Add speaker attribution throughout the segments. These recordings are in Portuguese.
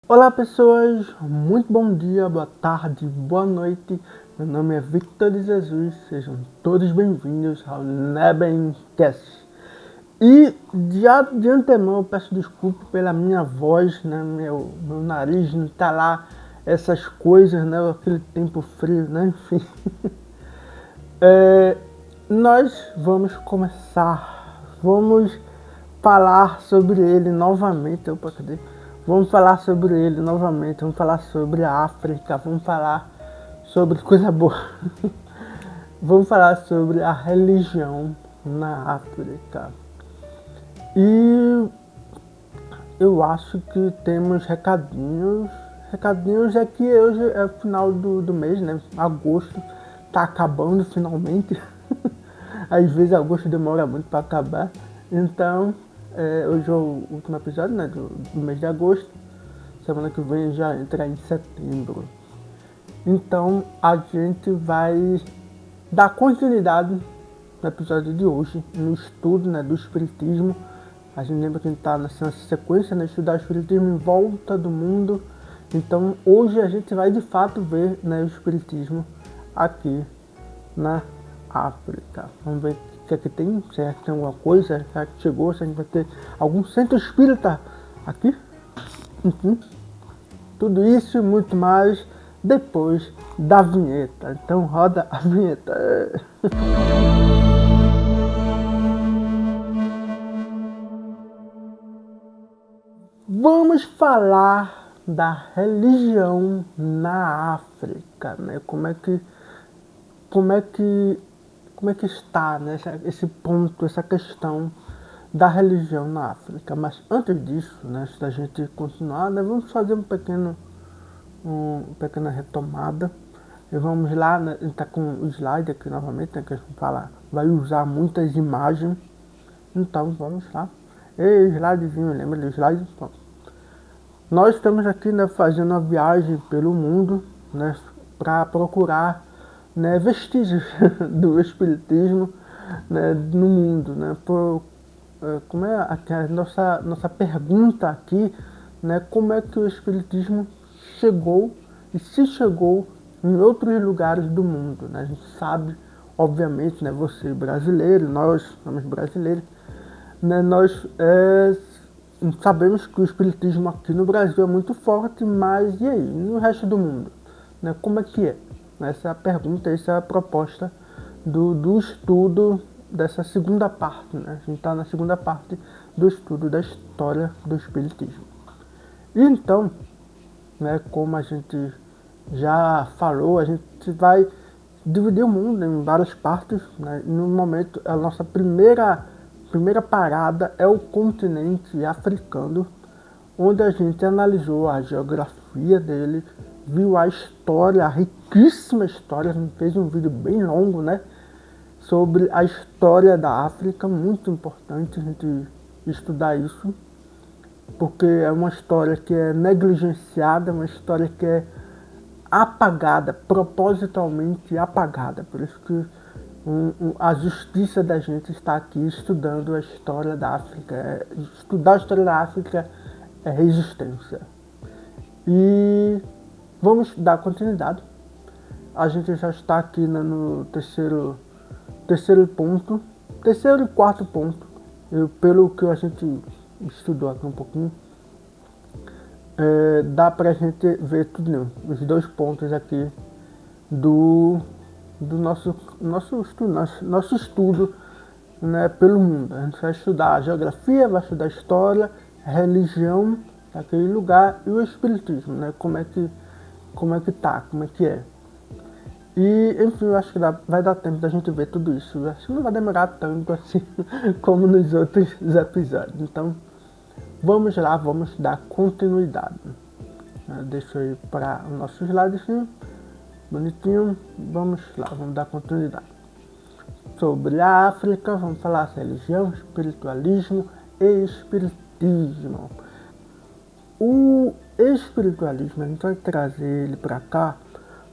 Speaker 1: Olá pessoas, muito bom dia, boa tarde, boa noite. Meu nome é Victor de Jesus, sejam todos bem-vindos ao Nebencast. E já de antemão eu peço desculpa pela minha voz, né? Meu nariz não tá lá, essas coisas, né? Aquele tempo frio, né? Enfim. É, nós vamos começar, vamos falar sobre ele novamente. Opa, cadê? Vamos falar sobre ele novamente, vamos falar sobre a África, vamos falar sobre coisa boa. Vamos falar sobre a religião na África. E eu acho que temos recadinhos. Recadinhos é que hoje é o final do mês, né? Agosto tá acabando finalmente. Às vezes agosto demora muito para acabar. Então, hoje é o último episódio, né, do mês de agosto. Semana que vem já entra em setembro. Então, a gente vai dar continuidade no episódio de hoje, no estudo, né, do Espiritismo. A gente lembra que a gente está nessa sequência, né, estudar o Espiritismo em volta do mundo. Então, hoje a gente vai de fato ver, né, o Espiritismo aqui na África. Vamos ver o que é que tem, será que tem alguma coisa, será que chegou, se a gente vai ter algum centro espírita aqui. Enfim, tudo isso e muito mais depois da vinheta. Então roda a vinheta. Vamos falar da religião na África, né? Como é que, como é que está, né, esse ponto, essa questão da religião na África. Mas antes disso, né, antes da gente continuar, né, vamos fazer uma pequena retomada. E vamos lá, né, a gente está com o slide aqui novamente, né, que a gente vai usar muitas imagens. Então vamos lá. Ei, slidezinho, lembra do slide? Bom, nós estamos aqui, né, fazendo uma viagem pelo mundo, né, para procurar, né, vestígios do espiritismo, né, no mundo, né, como é a nossa pergunta aqui, né, como é que o espiritismo chegou e se chegou em outros lugares do mundo, né? A gente sabe, obviamente, né, você brasileiro, nós somos brasileiros, né, nós sabemos que o espiritismo aqui no Brasil é muito forte, mas e aí, no resto do mundo? Né, como é que é? Essa é a pergunta, essa é a proposta do estudo dessa segunda parte. Né? A gente está na segunda parte do estudo da história do espiritismo. E então, né, como a gente já falou, a gente vai dividir o mundo em várias partes. Né? No momento, a nossa primeira parada é o continente africano, onde a gente analisou a geografia dele, viu a história, a riquíssima história. A gente fez um vídeo bem longo, né, sobre a história da África. Muito importante a gente estudar isso, porque é uma história que é negligenciada, uma história que é apagada, propositalmente apagada. Por isso que a justiça da gente está aqui estudando a história da África. Estudar a história da África é resistência. E vamos dar continuidade. A gente já está aqui, né, no terceiro ponto, terceiro e quarto ponto. Pelo que a gente estudou aqui um pouquinho, dá pra gente ver tudo, né, os dois pontos aqui do nosso estudo, né, pelo mundo. A gente vai estudar a geografia, vai estudar a história, a religião daquele lugar e o espiritismo, né, como é que tá, como é que é. E, enfim, eu acho que vai dar tempo da gente ver tudo isso. Eu acho que não vai demorar tanto assim como nos outros episódios. Então, vamos lá, vamos dar continuidade. Deixa eu ir para o nosso slide assim, bonitinho. Vamos lá, vamos dar continuidade. Sobre a África, vamos falar religião, espiritualismo e espiritismo. O espiritualismo, a gente vai trazer ele para cá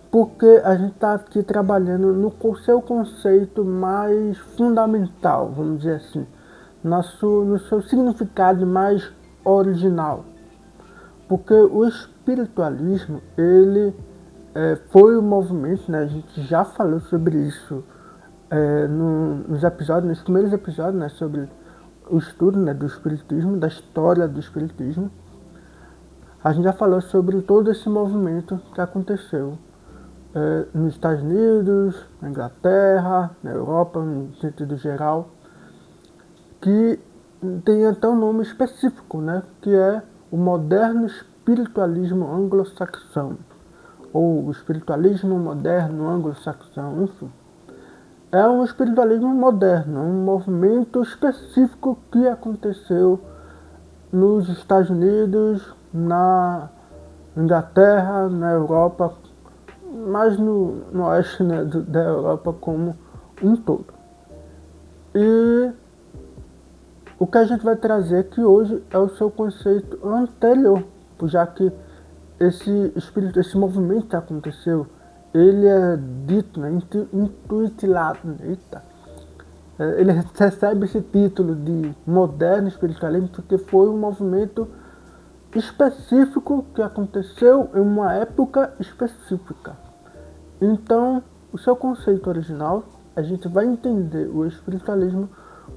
Speaker 1: porque a gente está aqui trabalhando no seu conceito mais fundamental, vamos dizer assim, no seu significado mais original. Porque o espiritualismo, ele foi um movimento, né? A gente já falou sobre isso nos primeiros episódios, né? Sobre o estudo, né, do espiritismo, da história do espiritismo. A gente já falou sobre todo esse movimento que aconteceu nos Estados Unidos, na Inglaterra, na Europa, no sentido geral, que tem até um nome específico, né, que é o moderno espiritualismo anglo-saxão, ou o espiritualismo moderno anglo-saxão, enfim. É um espiritualismo moderno, um movimento específico que aconteceu nos Estados Unidos, na Inglaterra, na Europa, mas no oeste, né, da Europa como um todo. E o que a gente vai trazer aqui hoje é o seu conceito anterior, já que esse movimento que aconteceu, ele é dito, né, intuitilado, né, ele recebe esse título de moderno espiritualismo porque foi um movimento específico que aconteceu em uma época específica. Então, o seu conceito original, a gente vai entender o espiritualismo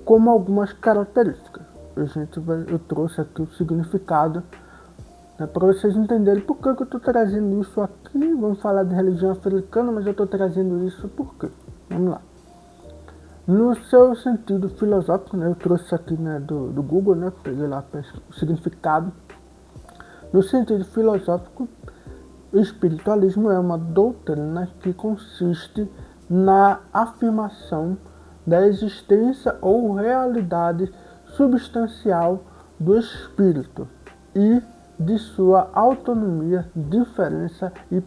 Speaker 1: como algumas características. Eu trouxe aqui o significado, né, para vocês entenderem por que eu estou trazendo isso aqui. Vamos falar de religião africana, mas eu estou trazendo isso por quê? Vamos lá. No seu sentido filosófico, né, eu trouxe isso aqui, né, do Google, né, peguei lá o significado. No sentido filosófico, o espiritualismo é uma doutrina que consiste na afirmação da existência ou realidade substancial do espírito e de sua autonomia, diferença e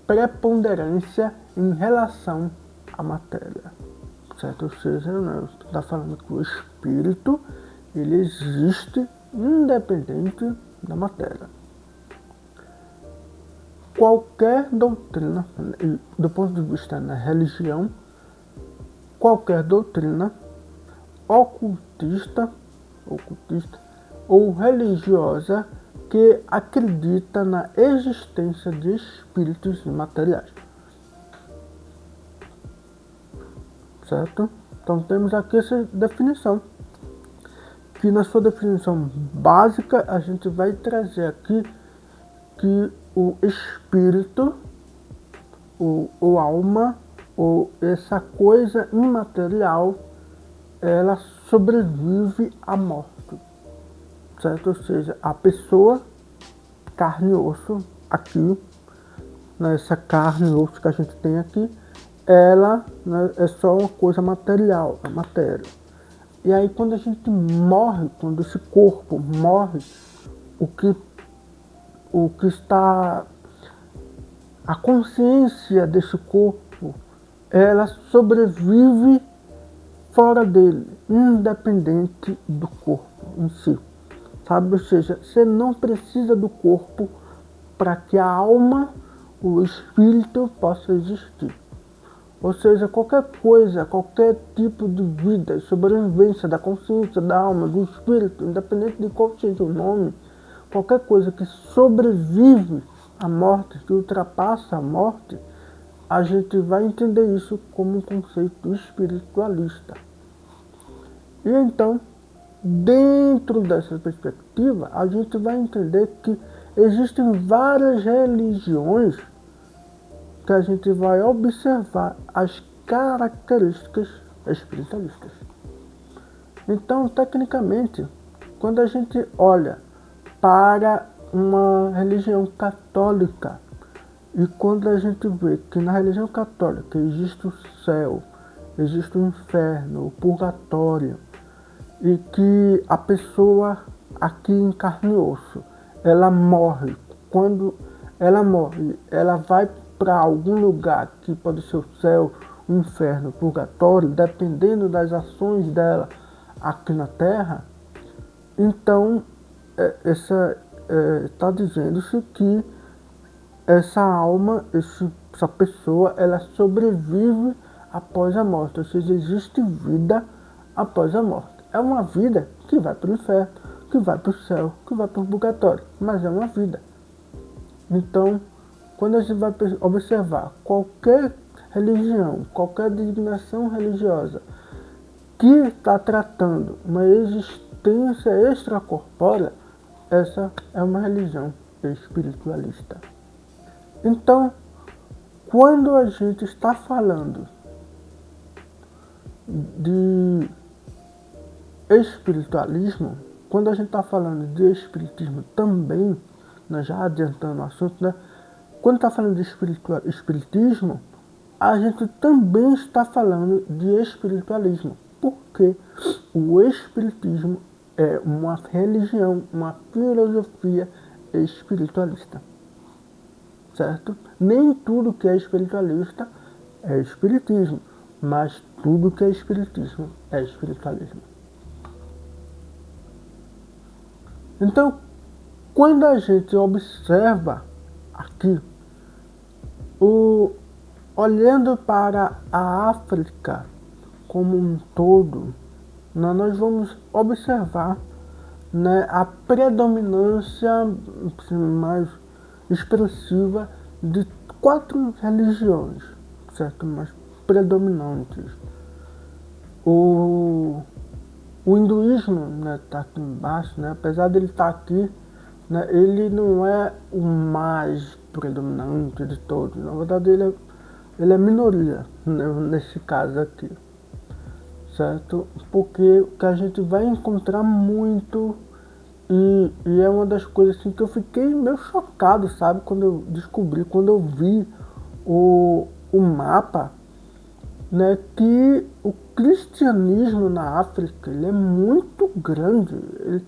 Speaker 1: preponderância em relação à matéria. Certo? Ou seja, nós estamos falando que o espírito ele existe independente da matéria. Qualquer doutrina, do ponto de vista da religião, qualquer doutrina ocultista ou religiosa que acredita na existência de espíritos imateriais. Certo? Então temos aqui essa definição, que na sua definição básica a gente vai trazer aqui que o espírito, ou alma, ou essa coisa imaterial, ela sobrevive à morte, certo? Ou seja, a pessoa, carne e osso, aqui, nessa carne e osso que a gente tem aqui, ela, né, é só uma coisa material, a matéria. E aí quando a gente morre, quando esse corpo morre, o que está, a consciência desse corpo, ela sobrevive fora dele, independente do corpo em si, sabe? Ou seja, você não precisa do corpo para que a alma, o espírito possa existir. Ou seja, qualquer coisa, qualquer tipo de vida, sobrevivência da consciência, da alma, do espírito, independente de qual seja o nome, qualquer coisa que sobrevive à morte, que ultrapassa a morte, a gente vai entender isso como um conceito espiritualista. E então, dentro dessa perspectiva, a gente vai entender que existem várias religiões que a gente vai observar as características espiritualistas. Então, tecnicamente, quando a gente olha para uma religião católica, e quando a gente vê que na religião católica existe o céu, existe o inferno, o purgatório, e que a pessoa aqui em carne e osso, ela morre. Quando ela morre, ela vai para algum lugar que pode ser o céu, o inferno, o purgatório, dependendo das ações dela aqui na Terra. Então, está dizendo-se que essa alma, essa pessoa, ela sobrevive após a morte, ou seja, existe vida após a morte. É uma vida que vai para o inferno, que vai para o céu, que vai para o purgatório, mas é uma vida. Então, quando a gente vai observar qualquer religião, qualquer designação religiosa que está tratando uma existência extracorpórea, essa é uma religião espiritualista. Então, quando a gente está falando de espiritualismo, quando a gente está falando de espiritismo também, nós já adiantando o assunto, né? Quando está falando de espiritismo, a gente também está falando de espiritualismo, porque o espiritismo é uma religião, uma filosofia espiritualista, certo? Nem tudo que é espiritualista é espiritismo, mas tudo que é espiritismo é espiritualismo. Então, quando a gente observa aqui, olhando para a África como um todo, nós vamos observar, né, a predominância mais expressiva de 4 religiões, certo? Mais predominantes. O hinduísmo, né, tá aqui embaixo, né, apesar dele estar aqui, né, ele não é o mais predominante de todos. Na verdade, ele é minoria, né, nesse caso aqui, certo? Porque o que a gente vai encontrar muito, e é uma das coisas assim, que eu fiquei meio chocado, sabe? Quando eu descobri, quando eu vi o mapa, né, que o cristianismo na África, ele é muito grande, ele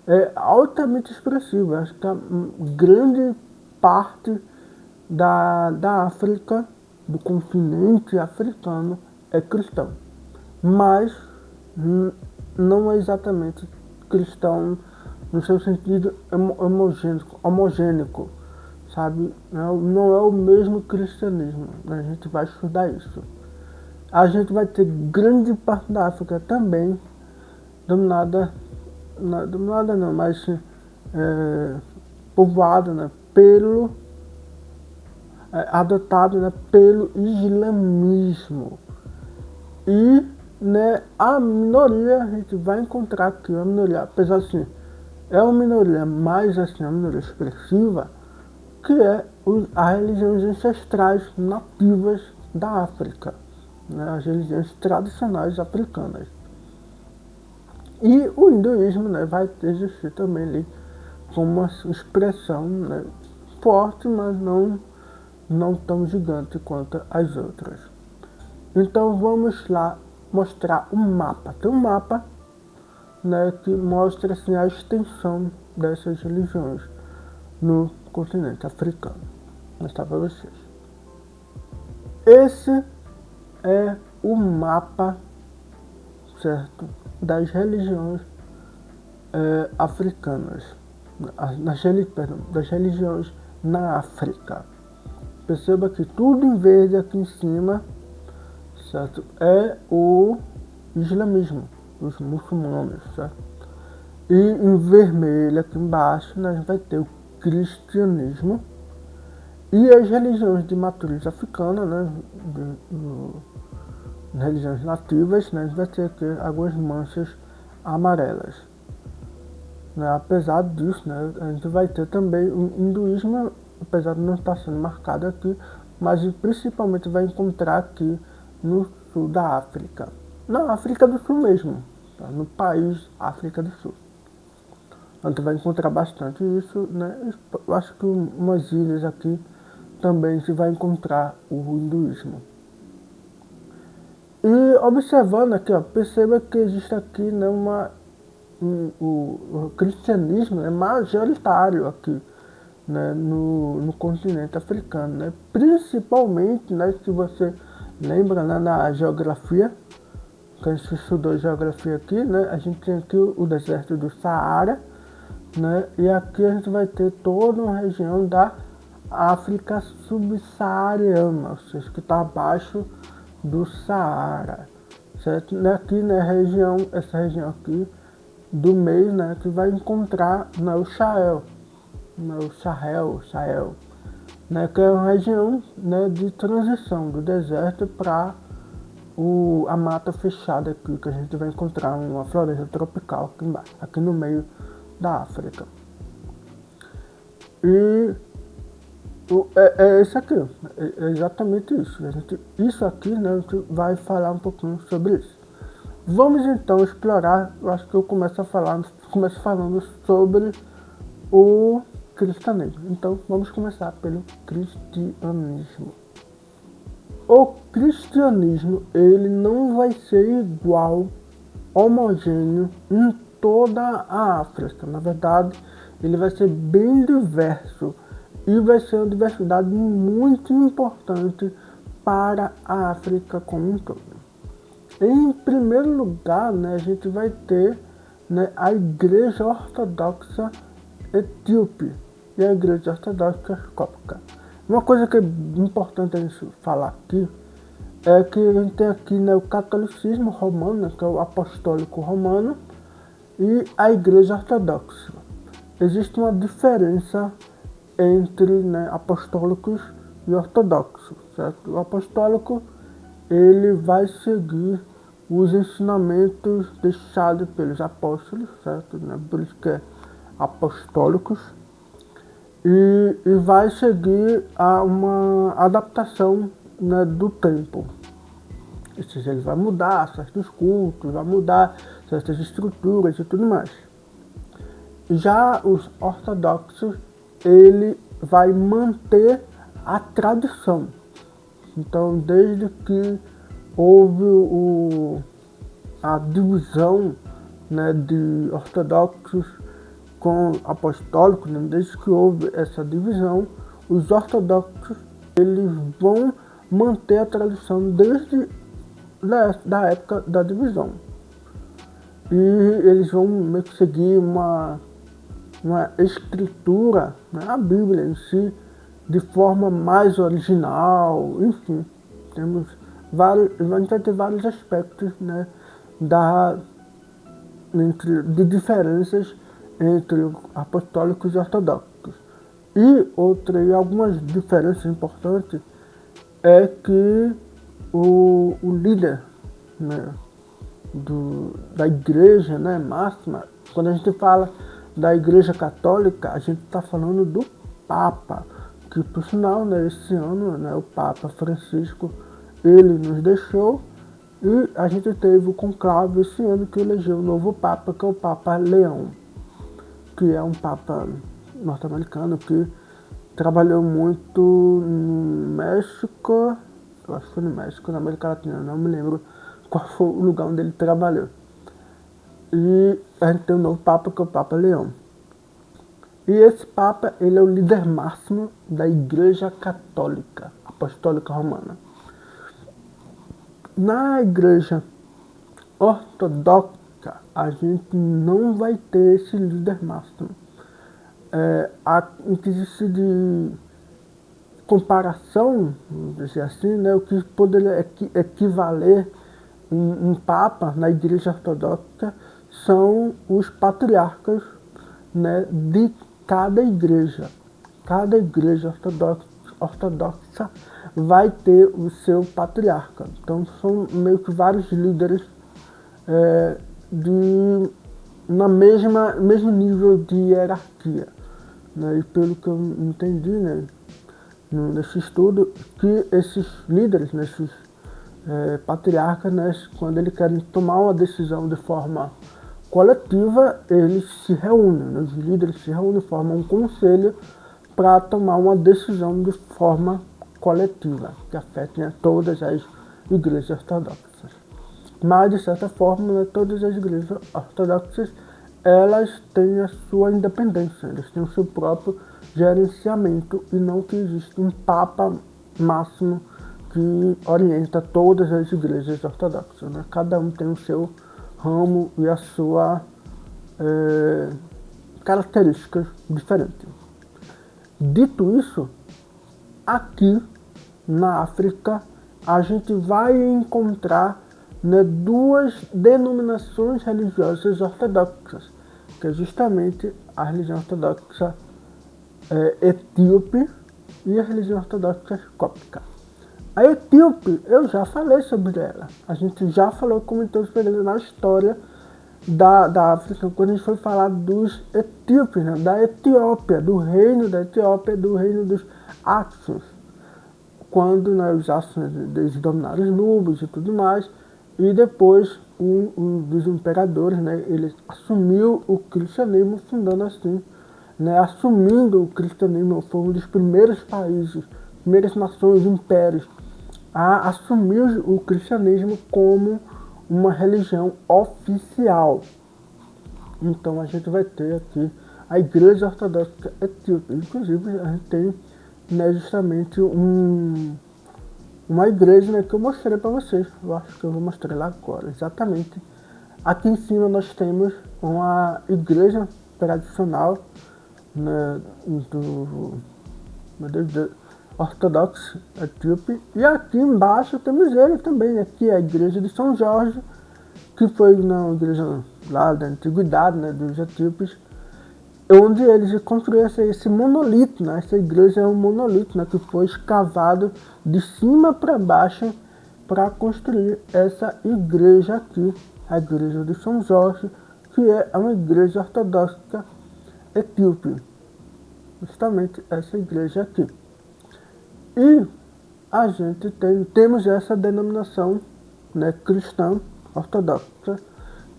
Speaker 1: é altamente expressivo. Acho que a grande parte da África, do continente africano, é cristão, mas não é exatamente cristão no seu sentido homogênico, sabe? Não é o mesmo cristianismo. A gente vai estudar isso. A gente vai ter grande parte da África também dominada não, mas povoada, né, adotado, né, pelo islamismo. E, né, a minoria, a gente vai encontrar aqui uma minoria, apesar assim, é uma minoria mais assim, uma minoria expressiva, que é as religiões ancestrais nativas da África, né, as religiões tradicionais africanas. E o hinduísmo, né, vai existir também ali como uma expressão, né, forte, mas não tão gigante quanto as outras. Então vamos lá mostrar um mapa. Tem um mapa, né, que mostra assim, a extensão dessas religiões no continente africano. Vou mostrar para vocês. Esse é o mapa, certo, das religiões africanas, das religiões na África. Perceba que tudo em verde aqui em cima, certo, é o islamismo, os muçulmanos, certo? E em vermelho aqui embaixo nós vai ter o cristianismo e as religiões de matriz africana, né, religiões nativas, né, a gente vai ter aqui algumas manchas amarelas. Né, apesar disso, né, a gente vai ter também o hinduísmo, apesar de não estar sendo marcado aqui, mas principalmente vai encontrar aqui no sul da África. Na África do Sul mesmo, tá? No país África do Sul. A gente vai encontrar bastante isso, né? Eu acho que umas ilhas aqui também se vai encontrar o hinduísmo. E observando aqui, ó, perceba que existe aqui, né, o cristianismo é majoritário aqui, né, no continente africano, né? Principalmente, né, se você lembra, né, na geografia, que a gente estudou geografia aqui, né, a gente tem aqui o deserto do Saara, né, e aqui a gente vai ter toda uma região da África subsaariana, ou seja, que está abaixo do Saara, certo? Aqui, né, essa região aqui do mês, né, que vai encontrar, né, o Sahel, né, o Sahel, né, que é uma região, né, de transição do deserto para a mata fechada aqui, que a gente vai encontrar uma floresta tropical aqui embaixo, aqui no meio da África. E é isso aqui, é exatamente isso. Isso aqui, né, a gente vai falar um pouquinho sobre isso. Vamos então explorar, eu acho que eu começo falando sobre o cristianismo. Então vamos começar pelo cristianismo. O cristianismo, ele não vai ser igual, homogêneo em toda a África. Na verdade, ele vai ser bem diverso e vai ser uma diversidade muito importante para a África como um todo. Em primeiro lugar, né, a gente vai ter, né, a Igreja Ortodoxa Etíope e a Igreja Ortodoxa Cóptica. Uma coisa que é importante a gente falar aqui é que a gente tem aqui, né, o catolicismo romano, que é o apostólico romano, e a Igreja Ortodoxa. Existe uma diferença entre, né, apostólicos e ortodoxos, certo? O apostólico, ele vai seguir os ensinamentos deixados pelos apóstolos, certo? Né? Por isso que é apostólicos. E vai seguir uma adaptação, né, do tempo. Ou seja, ele vai mudar certos cultos, vai mudar certas estruturas e tudo mais. Já os ortodoxos, ele vai manter a tradição. Então, desde que houve a divisão, né, de ortodoxos com apostólicos, né, desde que houve essa divisão, os ortodoxos, eles vão manter a tradição desde da época da divisão. E eles vão meio que seguir uma escritura, né, a Bíblia em si, de forma mais original, enfim. A gente vai ter vários aspectos, né, de diferenças entre apostólicos e ortodoxos. E algumas diferenças importantes é que o líder, né, da igreja, né, máxima, quando a gente fala da igreja católica, a gente está falando do Papa, que por sinal, né, esse ano, né, o Papa Francisco, ele nos deixou, e a gente teve o conclave esse ano que elegeu o novo Papa, que é o Papa Leão, que é um Papa norte-americano que trabalhou muito no México, eu acho que foi no México, na América Latina, não me lembro qual foi o lugar onde ele trabalhou. E a gente tem um novo Papa, que é o Papa Leão. E esse Papa, ele é o líder máximo da Igreja Católica Apostólica Romana. Na Igreja Ortodoxa, a gente não vai ter esse líder máximo. O que existe de comparação, vamos dizer assim, né, o que poderia equivaler um Papa na Igreja Ortodoxa são os patriarcas, né, de cada igreja. Cada igreja ortodoxa vai ter o seu patriarca. Então são meio que vários líderes mesmo nível de hierarquia. Né? E pelo que eu entendi, né, nesse estudo, que esses líderes, esses patriarcas, né, quando eles querem tomar uma decisão de forma coletiva, eles se reúnem, né, os líderes se reúnem, formam um conselho para tomar uma decisão de forma coletiva, que afete, né, todas as igrejas ortodoxas. Mas, de certa forma, né, todas as igrejas ortodoxas, elas têm a sua independência, elas têm o seu próprio gerenciamento, e não que existe um Papa máximo que orienta todas as igrejas ortodoxas. Né? Cada um tem o seu ramo e a sua características diferentes. Dito isso, aqui na África a gente vai encontrar né, duas denominações religiosas ortodoxas, que é justamente a religião ortodoxa etíope e a religião ortodoxa cóptica. A etíope, eu já falei sobre ela. A gente já falou, comentou sobre ela na história da África, quando a gente foi falar dos etíopes, né? Da Etiópia, do reino da Etiópia, do reino dos Axos, quando, né, os Axos eles dominaram os Nubos e tudo mais, e depois um dos imperadores, né, ele assumiu o cristianismo, fundando assim, né, assumindo o cristianismo, foi um dos primeiros países, primeiras nações, impérios, a assumir o cristianismo como uma religião oficial. Então a gente vai ter aqui a Igreja Ortodoxa Etíope. Inclusive a gente tem, né, justamente uma igreja, né, que eu mostrei para vocês. Eu acho que eu vou mostrar lá agora, exatamente. Aqui em cima nós temos uma igreja tradicional, né, do ortodoxo etíope. E aqui embaixo temos ele também, aqui a igreja de São Jorge, que foi uma igreja lá da antiguidade, né, dos etíopes, onde eles construíram esse monolito, né? Essa igreja é um monolito, né, que foi escavado de cima para baixo para construir essa igreja aqui, a igreja de São Jorge, que é uma igreja ortodoxa etíope. Justamente essa igreja aqui. E a gente temos essa denominação, né, cristã ortodoxa,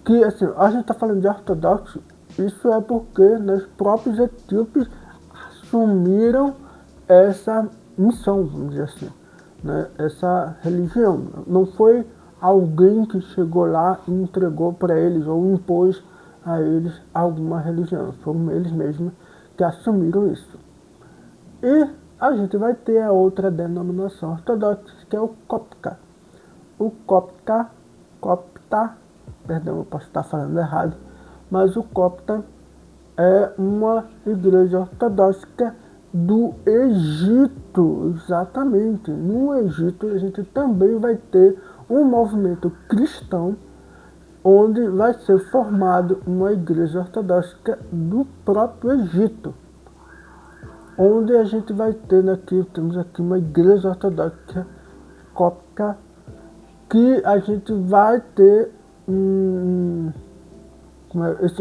Speaker 1: que assim, a gente está falando de ortodoxo, isso é porque, né, os próprios etíopes assumiram essa missão, vamos dizer assim, né, essa religião. Não foi alguém que chegou lá e entregou para eles ou impôs a eles alguma religião, foram eles mesmos que assumiram isso. E a gente vai ter a outra denominação ortodoxa, que é o cóptica. O copta, perdão, eu posso estar falando errado, mas o copta é uma igreja ortodoxa do Egito, exatamente. No Egito a gente também vai ter um movimento cristão, onde vai ser formado uma igreja ortodoxa do próprio Egito, onde a gente vai ter aqui, temos aqui uma igreja ortodoxa cóptica, que a gente vai ter um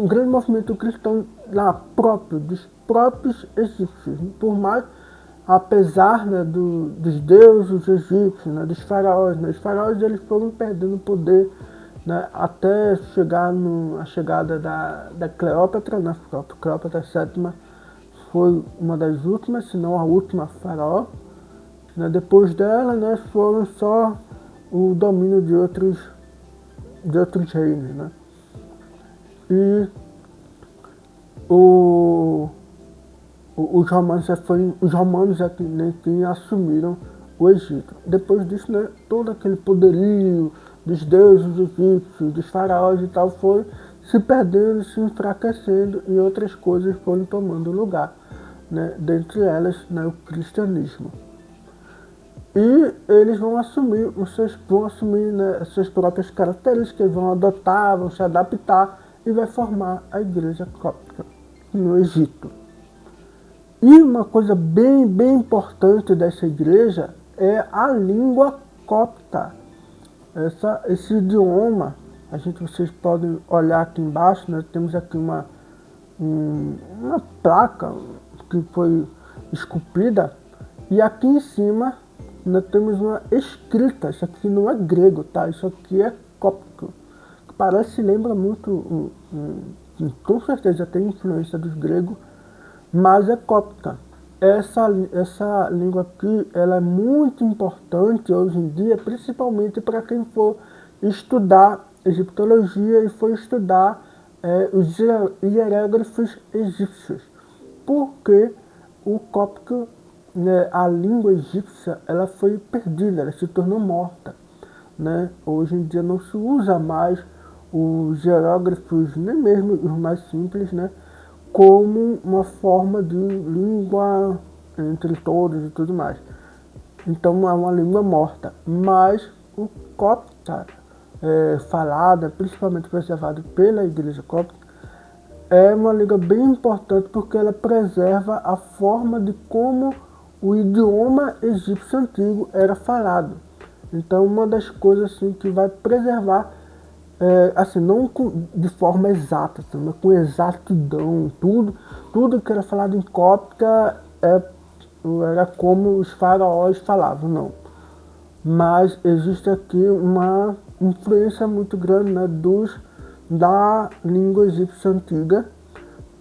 Speaker 1: grande movimento cristão lá próprio, dos próprios egípcios. Por mais, apesar, né, dos deuses egípcios, né, dos faraós, né, os faraós eles foram perdendo poder, né, até chegar a chegada da Cleópatra, né, Cleópatra VII foi uma das últimas, se não a última faraó. Né, depois dela, né, foram só o domínio de outros reinos, né? E os romanos é quem assumiram o Egito. Depois disso, né, todo aquele poderio dos deuses egípcios, dos faraós e tal, foi se perdendo, se enfraquecendo, e outras coisas foram tomando lugar, né, dentre elas, né, o cristianismo. E eles vão assumir, né, as suas próprias características, vão adotar, vão se adaptar e vai formar a igreja cóptica no Egito. E uma coisa bem importante dessa igreja é a língua copta. Esse idioma, vocês podem olhar aqui embaixo, né, temos aqui uma placa que foi esculpida, e aqui em cima nós temos uma escrita. Isso aqui não é grego, tá? Isso aqui é cóptico, que lembra muito, com certeza tem influência dos gregos, mas é cóptica. Essa língua aqui, ela é muito importante hoje em dia, principalmente para quem for estudar egiptologia e for estudar os hieróglifos egípcios, porque o cóptico, né, a língua egípcia, ela foi perdida, ela se tornou morta, né? Hoje em dia não se usa mais os hieróglifos, nem mesmo os mais simples, né, como uma forma de língua entre todos e tudo mais. Então é uma língua morta. Mas o copta, falada, principalmente preservada pela Igreja Cóptica, é uma língua bem importante porque ela preserva a forma de como o idioma egípcio antigo era falado. Então, uma das coisas assim, que vai preservar, assim, não de forma exata, assim, mas com exatidão, tudo que era falado em cóptica era como os faraós falavam, não. Mas existe aqui uma influência muito grande, né, da língua egípcia antiga,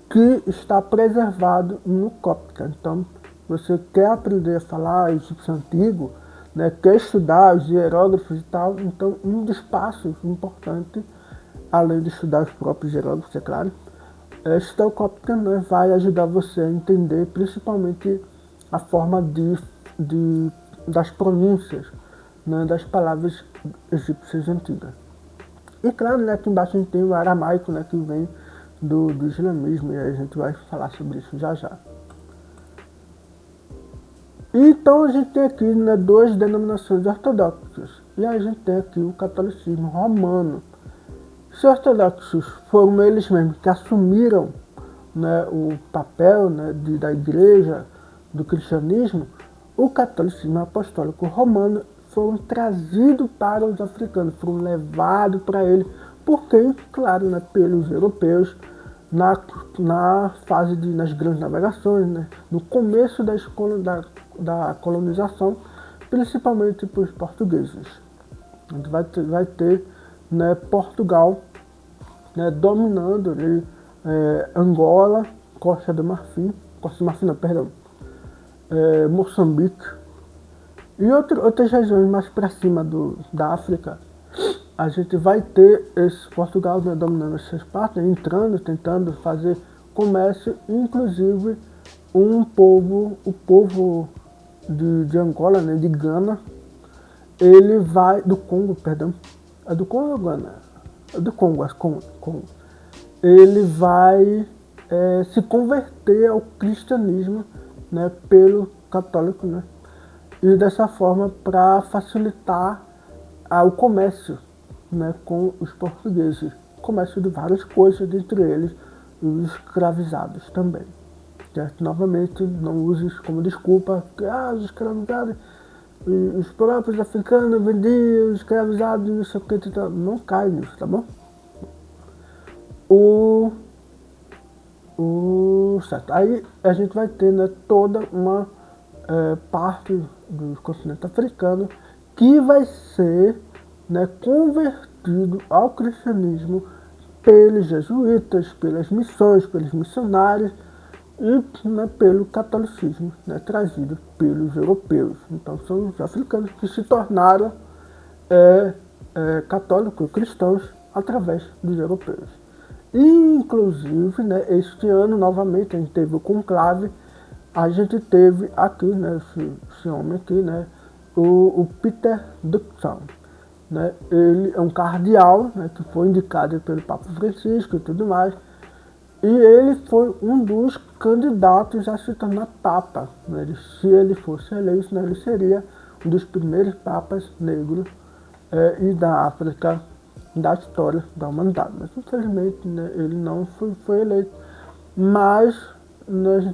Speaker 1: que está preservado no cóptica. Então, você quer aprender a falar egípcio antigo, né, quer estudar os hieróglifos e tal, então um dos passos importantes, além de estudar os próprios hieróglifos, é claro, estudar o cóptica, né, vai ajudar você a entender principalmente a forma das pronúncias, né, das palavras egípcias antigas. E claro, né, aqui embaixo a gente tem o aramaico, né, que vem do islamismo, e aí a gente vai falar sobre isso já já. Então a gente tem aqui, né, duas denominações ortodoxas, e a gente tem aqui o catolicismo romano. Os ortodoxos foram eles mesmos que assumiram, né, o papel, né, da igreja, do cristianismo. O catolicismo apostólico romano foram trazidos para os africanos, foram levados para eles, porque, claro, né, pelos europeus, na fase nas grandes navegações, né, no começo da colonização, principalmente para os portugueses. A gente vai ter, né, Portugal, né, dominando ali, Angola, Costa do Marfim, Moçambique e outras regiões mais para cima da África. A gente vai ter esse Portugal, né, dominando essas partes, entrando, tentando fazer comércio, inclusive o povo de Angola, né, de Gana, ele vai, do Congo, perdão, é do Congo ou Gana? É do Congo, acho Congo. Ele vai se converter ao cristianismo, né, pelo católico, né, e dessa forma para facilitar o comércio, né, com os portugueses, comércio de várias coisas, dentre eles os escravizados também. Certo? Novamente, não use isso como desculpa, que os escravizados, os próprios africanos vendiam os escravizados, não sei o que, não cai nisso, tá bom? Certo. Aí a gente vai ter, né, toda uma parte do continente africano que vai ser, né, convertido ao cristianismo pelos jesuítas, pelas missões, pelos missionários e, né, pelo catolicismo, né, trazido pelos europeus. Então são os africanos que se tornaram católicos, cristãos, através dos europeus. E, inclusive, né, este ano, novamente, a gente teve o conclave, a gente teve aqui, né, esse homem aqui, né, o Peter Dutton, né, ele é um cardeal, né, que foi indicado pelo Papa Francisco e tudo mais, e ele foi um dos candidatos a se tornar Papa, né, se ele fosse eleito, né, ele seria um dos primeiros papas negros e da África, da história da humanidade. Mas infelizmente, né, ele não foi eleito. Mas nós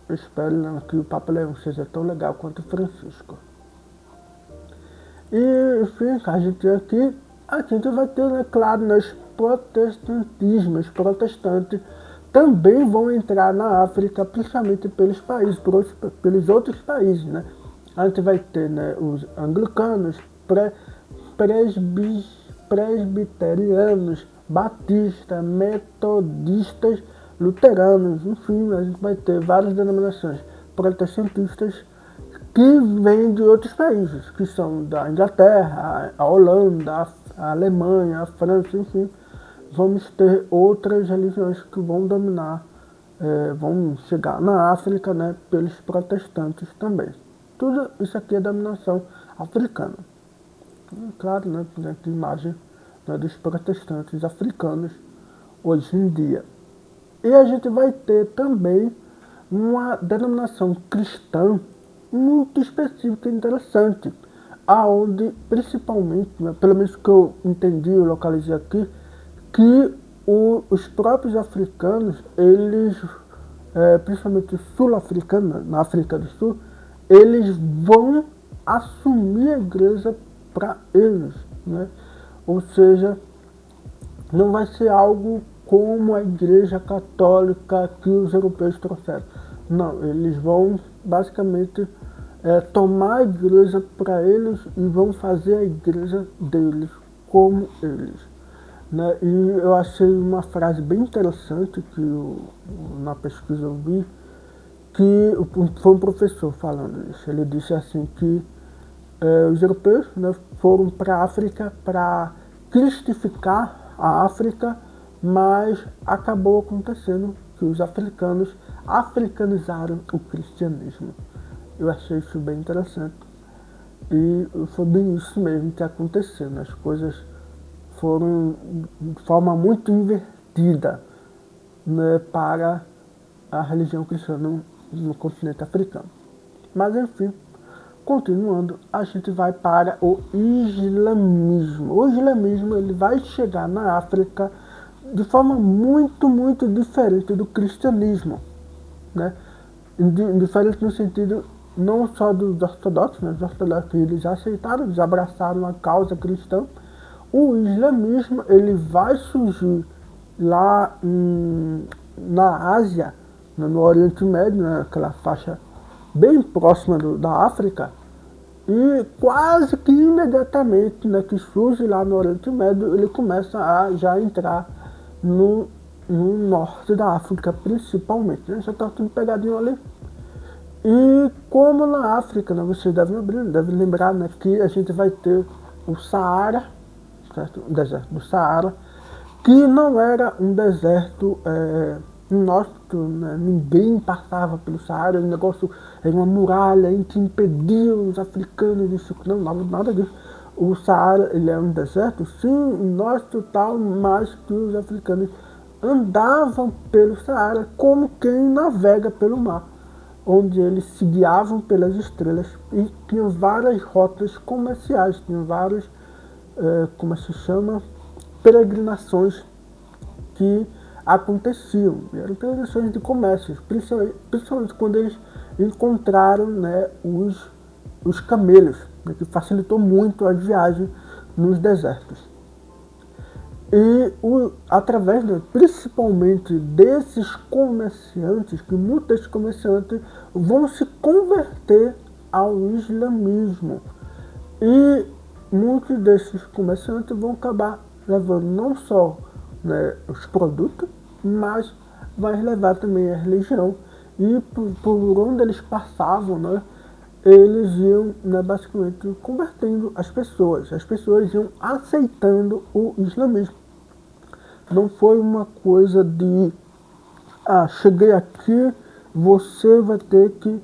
Speaker 1: espero, né, que o Papa Leão seja tão legal quanto o Francisco. E enfim, a gente vai ter, né, claro, os protestantes também vão entrar na África, principalmente pelos pelos outros países, né? A gente vai ter, né, os anglicanos, presbiterianos, batistas, metodistas, luteranos, enfim, a gente vai ter várias denominações protestantistas que vêm de outros países, que são da Inglaterra, a Holanda, a Alemanha, a França, enfim. Vamos ter outras religiões que vão dominar, vão chegar na África, né, pelos protestantes também. Tudo isso aqui é dominação africana. Claro, né, a imagem, né, dos protestantes africanos hoje em dia. E a gente vai ter também uma denominação cristã muito específica e interessante. aonde principalmente, né, pelo menos que eu entendi, eu localizei aqui, que os próprios africanos, eles, principalmente sul-africanos, na África do Sul, eles vão assumir a igreja para eles, né? Ou seja, não vai ser algo como a igreja católica que os europeus trouxeram. Não, eles vão basicamente tomar a igreja para eles e vão fazer a igreja deles como eles. Né? E eu achei uma frase bem interessante que na pesquisa eu vi, que foi um professor falando isso. Ele disse assim que os europeus, né, foram para a África para cristificar a África, mas acabou acontecendo que os africanos africanizaram o cristianismo. Eu achei isso bem interessante. E foi bem isso mesmo que aconteceu, né? As coisas foram de forma muito invertida, né, para a religião cristã no continente africano. Mas enfim, continuando, a gente vai para o islamismo. O islamismo ele vai chegar na África de forma muito, muito diferente do cristianismo, né? Diferente no sentido não só dos ortodoxos, né? Os ortodoxos eles aceitaram, eles abraçaram a causa cristã. O islamismo ele vai surgir lá na Ásia, no Oriente Médio, naquela faixa bem próxima da África, e quase que imediatamente, né, que surge lá no Oriente Médio, ele começa a já entrar no norte da África, principalmente, né? Já está tudo pegadinho ali. E como na África, né, vocês devem lembrar, né, que a gente vai ter o Saara, certo? O deserto do Saara, que não era um deserto inóspito, né? Ninguém passava pelo Saara, o negócio era uma muralha que impedia os africanos de se... Não, nada disso. O Saara ele é um deserto, sim, inóspito e tal, mas que os africanos andavam pelo Saara como quem navega pelo mar, onde eles se guiavam pelas estrelas e tinham várias rotas comerciais, tinham várias, como se chama, peregrinações que aconteciam. E eram peregrinações de comércio, principalmente quando eles encontraram, né, os camelos, né, que facilitou muito a viagem nos desertos. E através, né, principalmente desses comerciantes, que muitos desses comerciantes vão se converter ao islamismo. E muitos desses comerciantes vão acabar levando não só, né, os produtos, mas vai levar também a religião. E por onde eles passavam, né, eles iam, né, basicamente convertendo as pessoas iam aceitando o islamismo. Não foi uma coisa de, cheguei aqui, você vai ter que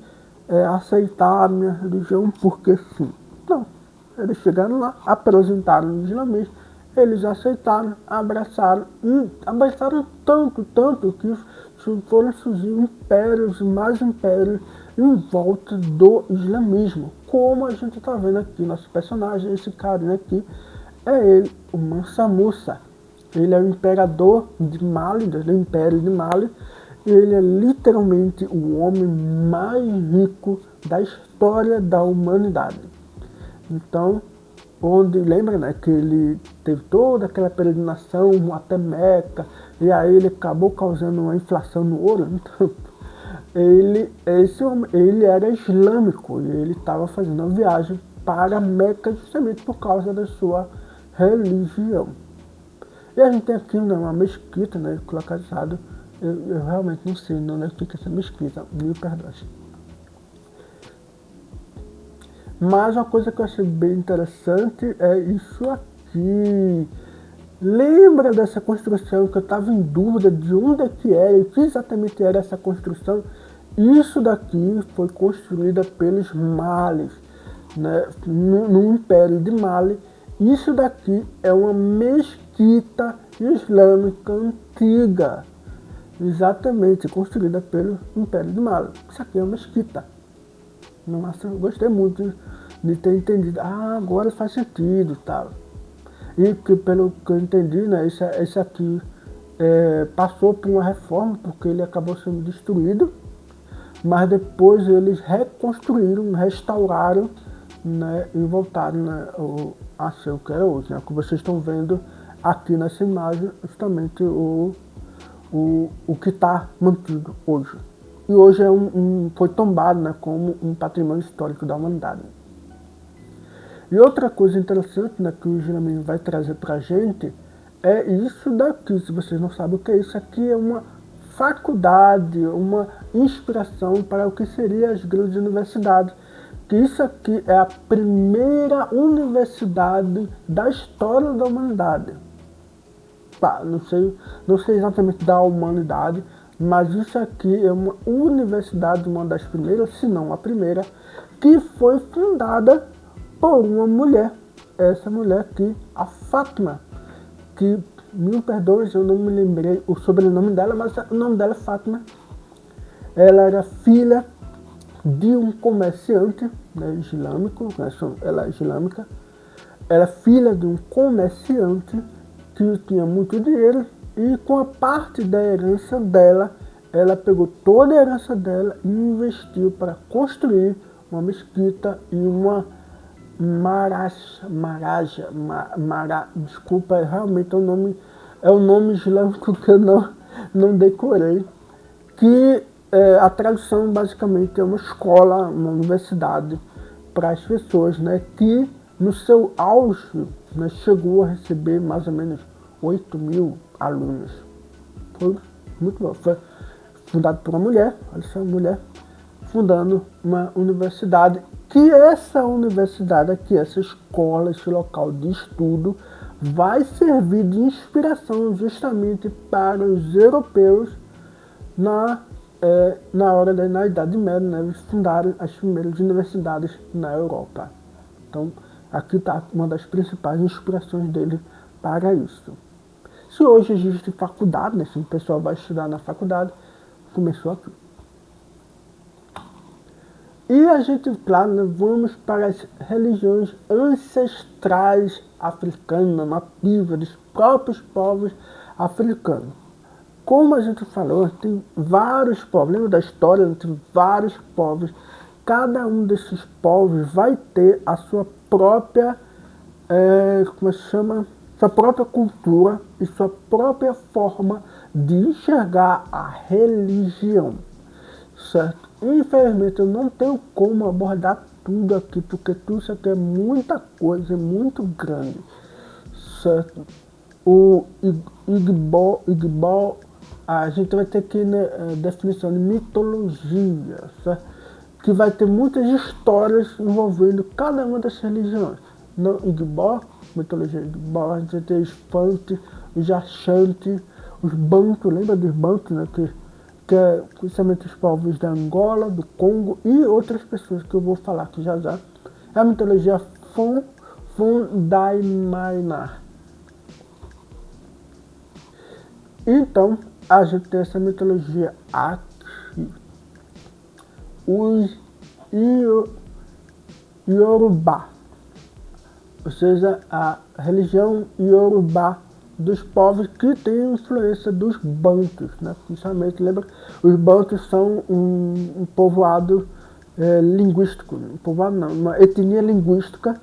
Speaker 1: aceitar a minha religião porque sim. Não, eles chegaram lá, apresentaram o islamismo, eles aceitaram, abraçaram e abraçaram tanto que foram surgir impérios, mais impérios em volta do islamismo. Como a gente está vendo aqui, nosso personagem, esse carinha aqui, é ele, o Mansa Musa. Ele é o imperador de Mali, do Império de Mali, e ele é literalmente o homem mais rico da história da humanidade. Então, lembra, né, que ele teve toda aquela peregrinação até Meca, e aí ele acabou causando uma inflação no ouro. Então, ele era islâmico, e ele estava fazendo uma viagem para Meca justamente por causa da sua religião. E a gente tem aqui, né, uma mesquita, né, localizada. Eu realmente não sei onde fica essa mesquita, mil perdões. Mas uma coisa que eu achei bem interessante é isso aqui. Lembra dessa construção que eu estava em dúvida de onde é que era e que exatamente era essa construção? Isso daqui foi construída pelos Malis, né, no Império de Mali. Isso daqui é uma mesquita islâmica antiga, exatamente, construída pelo Império de Mali. Isso aqui é uma mesquita. Nossa, eu gostei muito de ter entendido, agora faz sentido, tal. E que, pelo que eu entendi, né, esse aqui passou por uma reforma, porque ele acabou sendo destruído, mas depois eles reconstruíram, restauraram, né, e voltaram, né, a ser o que é hoje, né, o que vocês estão vendo aqui nessa imagem, justamente o que está mantido hoje. E hoje foi tombado, né, como um patrimônio histórico da humanidade. E outra coisa interessante, né, que o Giramini vai trazer para a gente é isso daqui. Se vocês não sabem o que é isso aqui, é uma faculdade, uma inspiração para o que seriam as grandes universidades. Que isso aqui é a primeira universidade da história da humanidade. Não sei exatamente da humanidade, mas isso aqui é uma universidade, uma das primeiras, se não a primeira, que foi fundada por uma mulher. Essa mulher aqui, a Fátima, que, me perdoe, eu não me lembrei o sobrenome dela, mas o nome dela é Fátima. Ela era filha de um comerciante, né, islâmico, ela é islâmica. Ela é filha de um comerciante que tinha muito dinheiro, e com a parte da herança dela, ela pegou toda a herança dela e investiu para construir uma mesquita e uma desculpa, realmente é um nome islâmico que eu não decorei, que a tradução basicamente é uma escola, uma universidade para as pessoas, né, que no seu auge, né, chegou a receber mais ou menos 8.000 alunos. Foi muito bom. Foi fundado por uma mulher, olha só, uma mulher fundando uma universidade, que essa universidade aqui, essa escola, esse local de estudo, vai servir de inspiração justamente para os europeus na Idade Média, né? Eles fundaram as primeiras universidades na Europa. Então, aqui está uma das principais inspirações dele para isso. Se hoje existe faculdade, né? Se o pessoal vai estudar na faculdade, começou aqui. E a gente, claro, né, vamos para as religiões ancestrais africanas, nativas dos próprios povos africanos. Como a gente falou, tem vários povos, lembra da história, tem vários povos. Cada um desses povos vai ter a sua própria, como se chama? Sua própria cultura e sua própria forma de enxergar a religião, certo? Infelizmente eu não tenho como abordar tudo aqui, porque tudo isso aqui é muita coisa, é muito grande, certo? O Igbo, a gente vai ter que, né, definição de mitologia, certo? Que vai ter muitas histórias envolvendo cada uma das religiões. No Igbo, mitologia Igbo, a gente vai ter os Fanti, os Axante, os Bantu, lembra dos Bantu, né? Que é principalmente os povos da Angola, do Congo e outras pessoas que eu vou falar aqui já já. É a mitologia Fundaimaina. Então, a gente tem essa mitologia aqui. Os Yorubá, ou seja, a religião Yorubá dos povos que tem influência dos Bantus, né? Principalmente, lembra? Os Bantus são um povoado linguístico, uma etnia linguística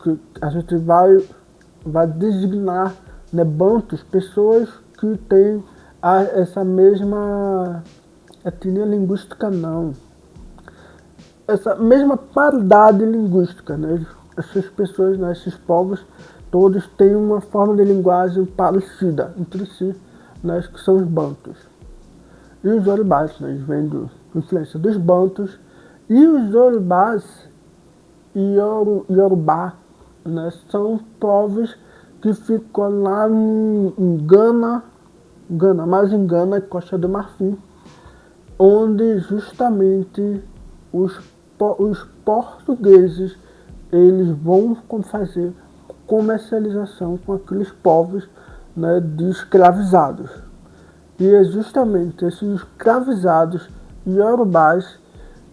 Speaker 1: que a gente vai designar, né, Bantus, pessoas que têm essa mesma etnia linguística, não. Essa mesma paridade linguística, né? Essas pessoas, né, esses povos, todos têm uma forma de linguagem parecida entre si, né, que são os Bantus. E os Yorubás, né, eles vêm da influência dos Bantus. E os Yorubás e Yorubá, né, são povos que ficam lá em Gana, mais em Gana, Costa do Marfim, onde justamente os portugueses eles vão fazer comercialização com aqueles povos, né, de escravizados. E é justamente esses escravizados iorubás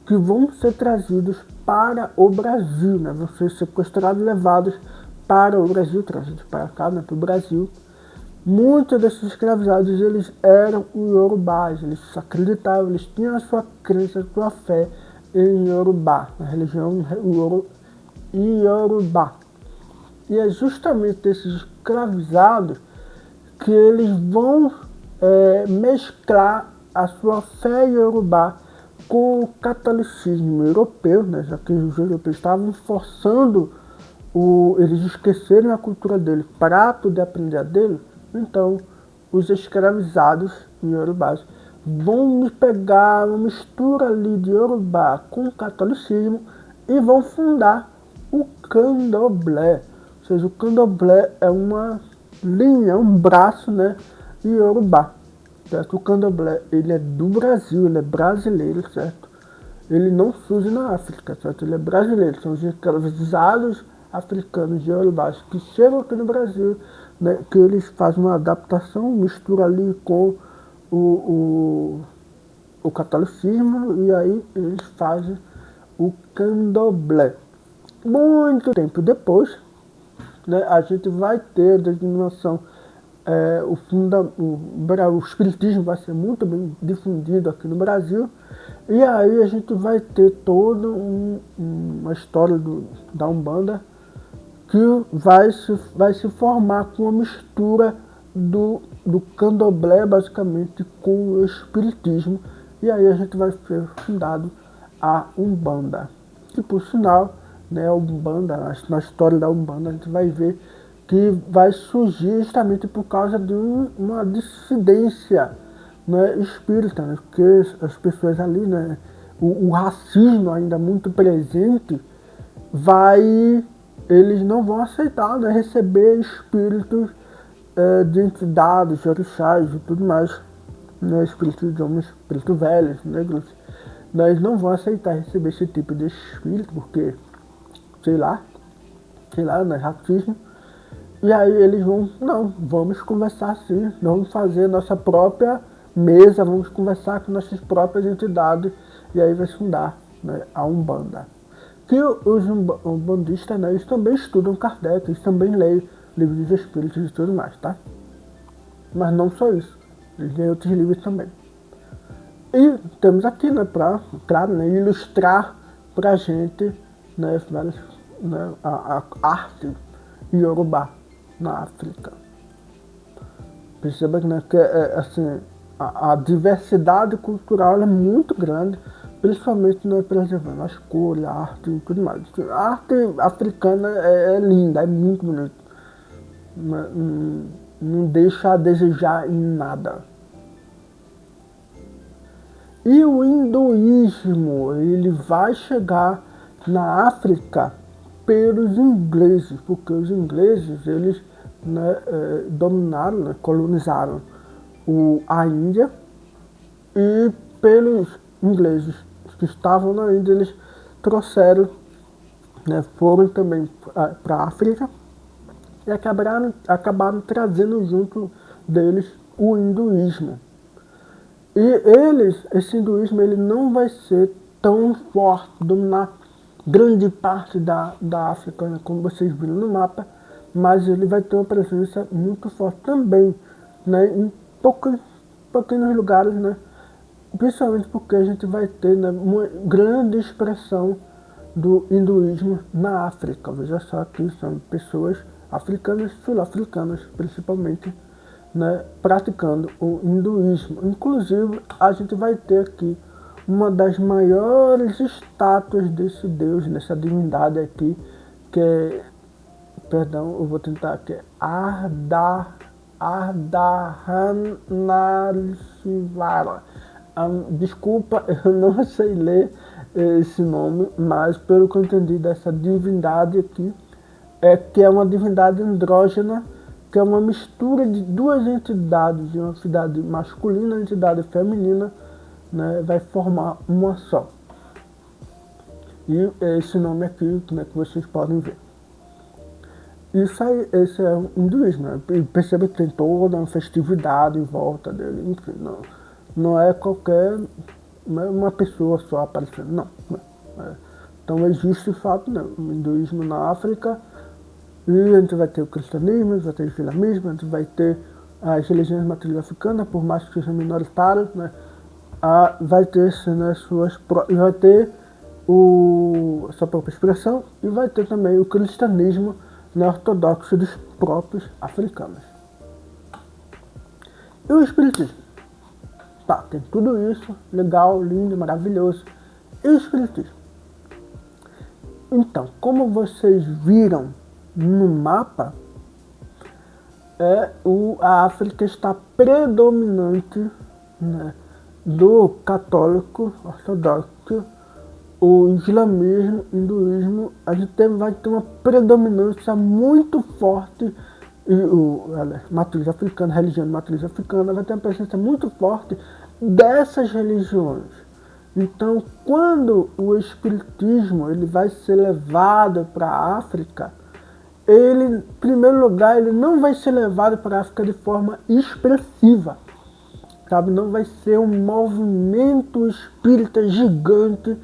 Speaker 1: que vão ser trazidos para o Brasil, né? Vão ser sequestrados e levados para o Brasil, trazidos para cá, né, para o Brasil. Muitos desses escravizados, eles eram iorubás, eles acreditavam, eles tinham a sua crença, a sua fé em Yorubá, na religião Iorubá. E é justamente esses escravizados que eles vão mesclar a sua fé iorubá com o catolicismo europeu, né, já que os europeus estavam forçando eles esquecerem a cultura deles para poder aprender a dele. Então, os escravizados iorubás vão pegar uma mistura ali de Yorubá com o catolicismo e vão fundar o candomblé. Ou seja, o candomblé é uma linha, um braço, né, iorubá. Certo? O candomblé, ele é do Brasil, ele é brasileiro, certo? Ele não surge na África, certo? Ele é brasileiro, são os escravizados africanos iorubás que chegam aqui no Brasil, né, que eles fazem uma adaptação, mistura ali com o catolicismo, e aí eles fazem o candomblé. Muito tempo depois, né, a gente vai ter a denominação, o espiritismo vai ser muito bem difundido aqui no Brasil, e aí a gente vai ter toda uma história da Umbanda que vai se formar com uma mistura do candomblé, basicamente, com o espiritismo, e aí a gente vai ser fundado a Umbanda. Que, por sinal, né, a Umbanda, na história da Umbanda, a gente vai ver que vai surgir justamente por causa de uma dissidência, né, espírita, né, porque as pessoas ali, né, o racismo ainda muito presente, eles não vão aceitar, né, receber espíritos de entidades, de orixás e tudo mais, né, espíritos de homens, espíritos velhos, negros, né, eles não vão aceitar receber esse tipo de espírito, porque, sei lá, né, racismo. E aí eles vamos conversar assim, vamos fazer nossa própria mesa, vamos conversar com nossas próprias entidades, e aí vai fundar, né, a Umbanda. Que os umbandistas, né, eles também estudam Kardec, eles também leem livros dos espíritos e tudo mais, tá? Mas não só isso, eles leem outros livros também. E temos aqui, né, claro, né, ilustrar pra gente, né, a arte iorubá na África. Perceba, né, que assim, a diversidade cultural é muito grande, principalmente, né, preservando as cores, a arte e tudo mais. A arte africana é linda, é muito bonita. Não deixa a desejar em nada. E o hinduísmo, ele vai chegar na África pelos ingleses, porque os ingleses, eles, né, dominaram, né, colonizaram a Índia, e pelos ingleses que estavam na Índia, eles trouxeram, né, foram também para a África e acabaram trazendo junto deles o hinduísmo. E esse hinduísmo, ele não vai ser tão forte, dominar grande parte da África, né, como vocês viram no mapa, mas ele vai ter uma presença muito forte também, né, em pouquinhos lugares, né, principalmente porque a gente vai ter, né, uma grande expressão do hinduísmo na África. Veja só que são pessoas africanas, sul-africanas principalmente, né, praticando o hinduísmo. Inclusive, a gente vai ter aqui uma das maiores estátuas desse deus, dessa divindade aqui, que é, perdão, eu vou tentar aqui, é Ardhanarishvara. Desculpa, eu não sei ler esse nome, mas pelo que eu entendi dessa divindade aqui, é que é uma divindade andrógena, que é uma mistura de duas entidades, de uma entidade masculina e uma entidade feminina, né, vai formar uma só. E esse nome aqui, né, que vocês podem ver. Isso aí, esse é o hinduísmo, né? Perceba que tem toda uma festividade em volta dele, enfim, não é qualquer não é uma pessoa só aparecendo, não. Então existe de fato, né, o hinduísmo na África, e a gente vai ter o cristianismo, a gente vai ter o islamismo, a gente vai ter as religiões de matriz africana, por mais que sejam minoritárias, né, vai ter, né, vai ter sua própria expressão, e vai ter também o cristianismo, né, ortodoxo dos próprios africanos. E o espiritismo? Tá, tem tudo isso, legal, lindo, maravilhoso. E o espiritismo? Então, como vocês viram no mapa, a África está predominante, né, do católico ortodoxo, o islamismo, hinduísmo. A gente vai ter uma predominância muito forte, e matriz africana, religião de matriz africana, vai ter uma presença muito forte dessas religiões. Então, quando o espiritismo ele vai ser levado para a África, ele, em primeiro lugar, ele não vai ser levado para a África de forma expressiva, sabe? Não vai ser um movimento espírita gigante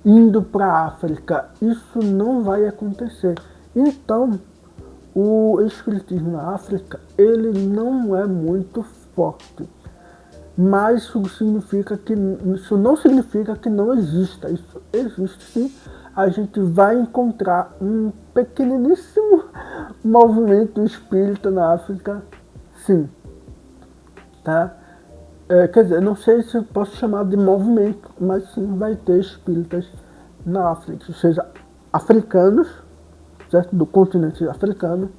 Speaker 1: indo para a África. Isso não vai acontecer. Então, o espiritismo na África, ele não é muito forte. Mas isso não significa que não exista. Isso existe sim. A gente vai encontrar um pequeniníssimo movimento espírita na África, sim. Tá? Quer dizer, não sei se eu posso chamar de movimento, mas sim vai ter espíritas na África, ou seja, africanos, certo? Do continente africano,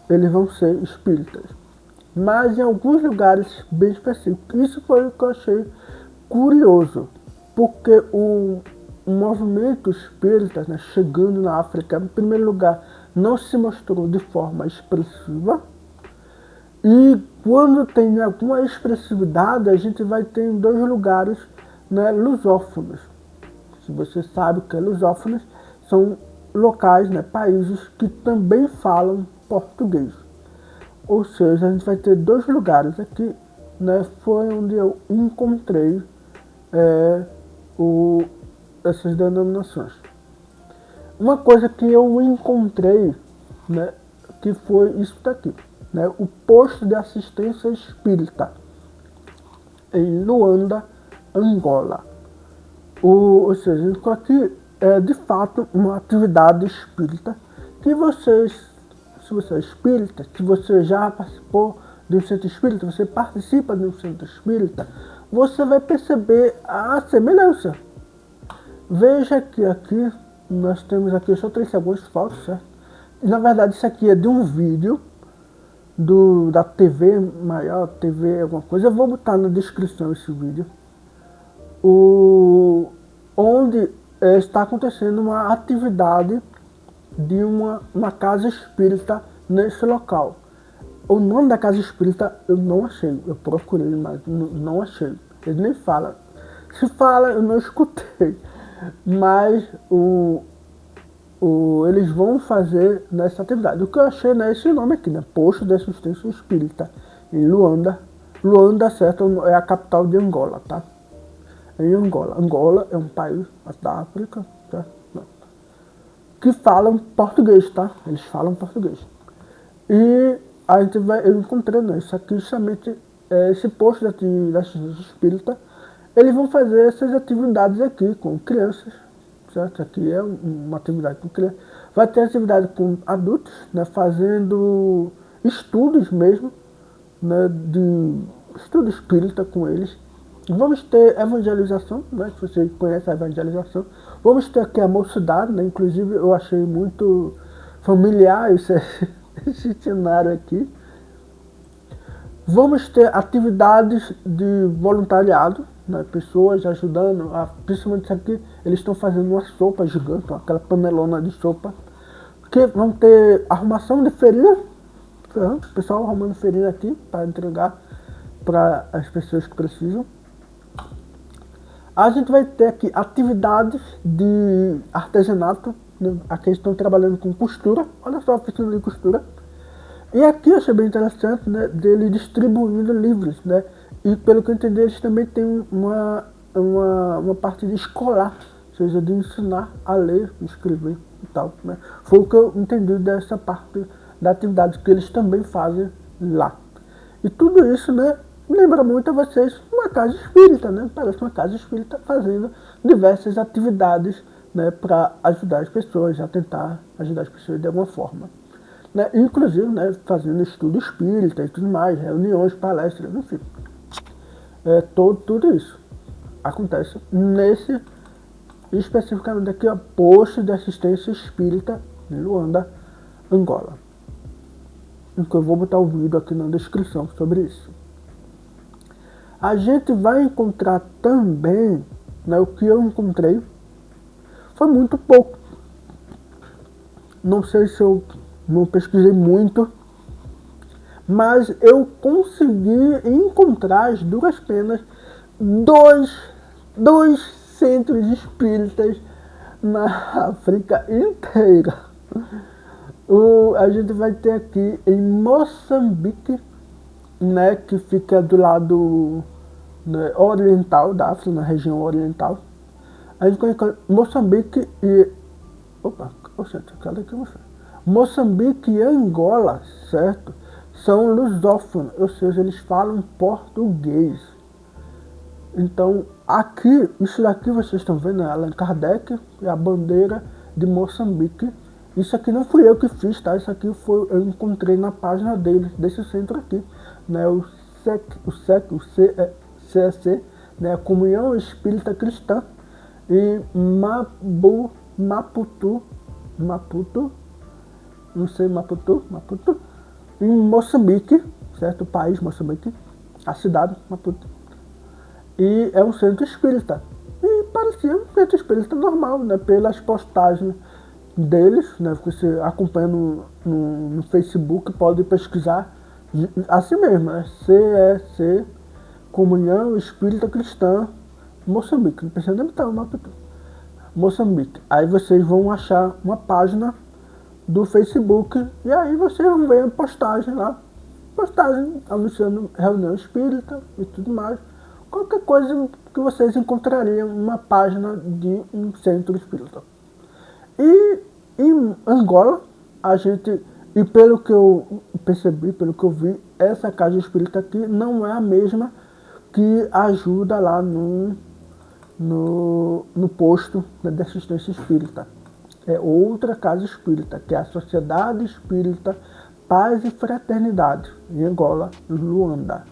Speaker 1: eles vão ser espíritas. Mas em alguns lugares bem específicos. Isso foi o que eu achei curioso, porque o movimento espírita, né, chegando na África, em primeiro lugar, não se mostrou de forma expressiva. E quando tem alguma expressividade, a gente vai ter em 2 lugares, né, lusófonos. Se você sabe o que é lusófonos, são locais, né, países que também falam português. Ou seja, a gente vai ter 2 lugares aqui, né, foi onde eu encontrei essas denominações. Uma coisa que eu encontrei, né, que foi isso daqui, né, o posto de assistência espírita em Luanda, Angola. Ou seja, isso aqui é de fato uma atividade espírita que se você é espírita, se você já participou de um centro espírita, você participa de um centro espírita, você vai perceber a semelhança. Veja que aqui, nós temos aqui, eu só trouxe algumas fotos, certo? E, na verdade, isso aqui é de um vídeo da TV maior, TV alguma coisa. Eu vou botar na descrição esse vídeo. Onde está acontecendo uma atividade de uma casa espírita nesse local. O nome da casa espírita eu não achei, eu procurei, mas não achei. Ele nem fala. Se fala, eu não escutei. Mas eles vão fazer nessa atividade. O que eu achei é esse nome aqui, né? Posto de assistência espírita, em Luanda. Luanda, certo, é a capital de Angola, tá? Em Angola. Angola é um país da África, tá? Que falam português, tá? Eles falam português. E eu encontrei, né, isso aqui justamente, esse posto da assistência espírita, eles vão fazer essas atividades aqui com crianças, certo? Aqui é uma atividade com crianças. Vai ter atividade com adultos, né, fazendo estudos mesmo, né, de estudo espírita com eles. Vamos ter evangelização, né, que você conhece a evangelização. Vamos ter aqui a mocidade, né, inclusive eu achei muito familiar esse cenário aqui. Vamos ter atividades de voluntariado, né, pessoas ajudando, principalmente isso aqui, eles estão fazendo uma sopa gigante, aquela panelona de sopa. Que vão ter arrumação de feirinha, o pessoal arrumando feirinha aqui para entregar para as pessoas que precisam. A gente vai ter aqui atividades de artesanato, né? Aqui estão trabalhando com costura, olha só a oficina de costura. E aqui eu achei bem interessante, né, dele distribuindo livros, né? E pelo que eu entendi, eles também têm uma parte de escolar, ou seja, de ensinar a ler, escrever e tal, né? Foi o que eu entendi dessa parte da atividade que eles também fazem lá. E tudo isso, né, lembra muito a vocês uma casa espírita, né? Parece uma casa espírita fazendo diversas atividades, né, para ajudar as pessoas, a tentar ajudar as pessoas de alguma forma. Né? Inclusive, né, fazendo estudo espírita e tudo mais, reuniões, palestras, enfim. Tudo isso acontece nesse, especificamente aqui, ó, posto de assistência espírita em Luanda, Angola. Então eu vou botar o vídeo aqui na descrição sobre isso. A gente vai encontrar também, né, o que eu encontrei foi muito pouco. Não sei se eu não pesquisei muito, mas eu consegui encontrar as duras penas dois centros espíritas na África inteira. A gente vai ter aqui em Moçambique, né, que fica do lado, né, oriental da África, na região oriental. A gente conhece Moçambique e... Opa, cadê aqui você? Moçambique e Angola, certo? São lusófonos, ou seja, eles falam português. Então, aqui, isso daqui vocês estão vendo, é Allan Kardec e a bandeira de Moçambique. Isso aqui não fui eu que fiz, tá? Isso aqui eu encontrei na página deles, desse centro aqui, né? O CEC, né? A Comunhão Espírita Cristã, e Maputo, em Moçambique, certo? O país Moçambique, a cidade Maputo. E é um centro espírita. E parecia um centro espírita normal, né? Pelas postagens deles, né? Que você acompanha no Facebook, pode pesquisar assim mesmo, né? CEC, Comunhão Espírita Cristã, Moçambique. Não precisa nem botar o Maputo. Moçambique. Aí vocês vão achar uma página do Facebook e aí vocês vão ver a postagem lá. Postagem anunciando reunião espírita e tudo mais. Qualquer coisa que vocês encontrariam numa página de um centro espírita. E em Angola, a gente, e pelo que eu percebi, pelo que eu vi, essa casa espírita aqui não é a mesma que ajuda lá no posto de assistência espírita. É outra casa espírita, que é a Sociedade Espírita Paz e Fraternidade, em Angola, Luanda.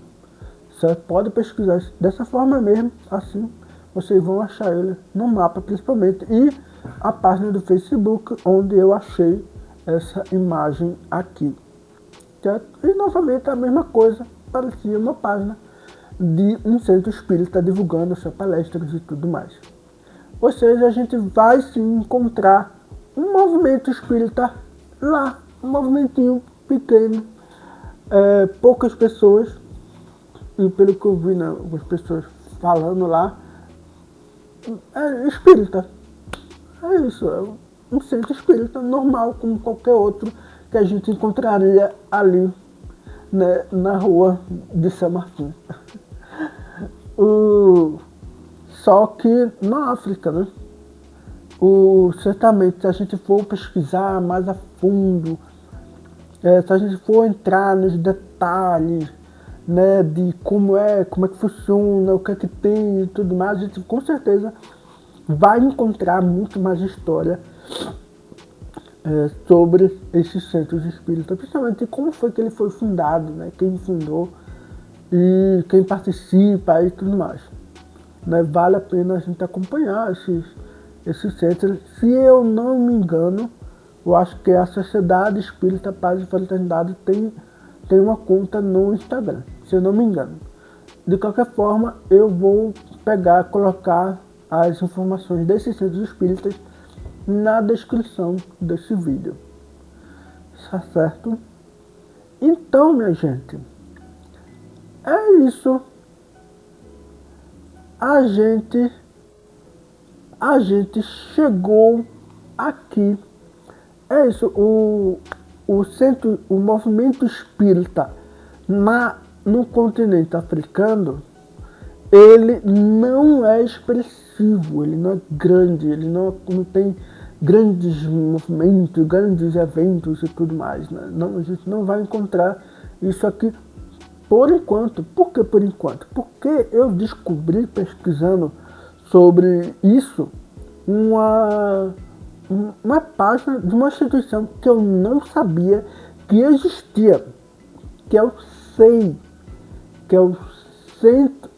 Speaker 1: Você pode pesquisar dessa forma mesmo, assim vocês vão achar ele no mapa principalmente. E a página do Facebook, onde eu achei essa imagem aqui. Certo? E novamente a mesma coisa, parecia uma página de um centro espírita divulgando suas palestras e tudo mais. Ou seja, a gente vai se encontrar um movimento espírita lá, um movimentinho pequeno, poucas pessoas, e pelo que eu vi, né, as pessoas falando lá, é espírita. É isso, é um centro espírita normal, como qualquer outro que a gente encontraria ali, né, na rua de São Martim. Só que na África, né? Certamente, se a gente for pesquisar mais a fundo, se a gente for entrar nos detalhes, né, de como é que funciona, o que é que tem e tudo mais, a gente com certeza vai encontrar muito mais história sobre esses centros espíritas, principalmente como foi que ele foi fundado, né, quem fundou e quem participa e tudo mais. Né, vale a pena a gente acompanhar esses centros. Se eu não me engano, eu acho que a Sociedade Espírita Paz e Fraternidade tem uma conta no Instagram, se eu não me engano. De qualquer forma, eu vou colocar as informações desses centros espíritas na descrição desse vídeo. Tá certo? Então, minha gente, é isso. A gente chegou aqui. É isso, o movimento espírita no continente africano, ele não é expressivo, ele não é grande, ele não tem grandes movimentos, grandes eventos e tudo mais, né? Não, a gente não vai encontrar isso aqui por enquanto. Por que por enquanto? Porque eu descobri, pesquisando sobre isso, uma página de uma instituição que eu não sabia que existia, que é o SEI, que é o Centro,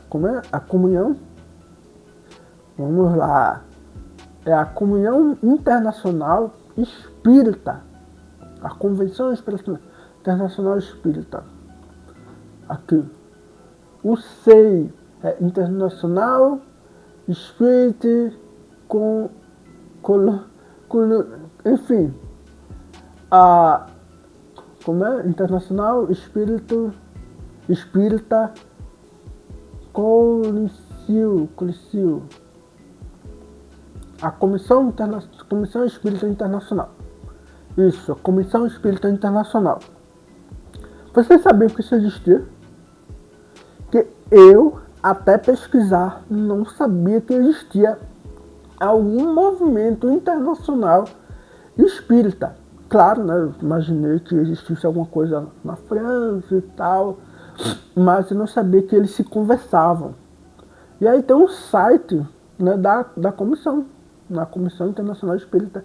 Speaker 1: como é? A Comunhão, vamos lá, é a Comunhão Internacional Espírita, a Convenção Internacional Espírita, aqui, o SEI, é Internacional Spirit enfim, como é? Internacional Espírita Colicil, a Comissão Espírita Internacional. Isso, a Comissão Espírita Internacional. Vocês sabiam que isso existia? Que eu, até pesquisar, não sabia que existia algum movimento internacional espírita. Claro, né, eu imaginei que existisse alguma coisa na França e tal, mas eu não sabia que eles se conversavam. E aí tem um site, né, da comissão, na Comissão Internacional Espírita,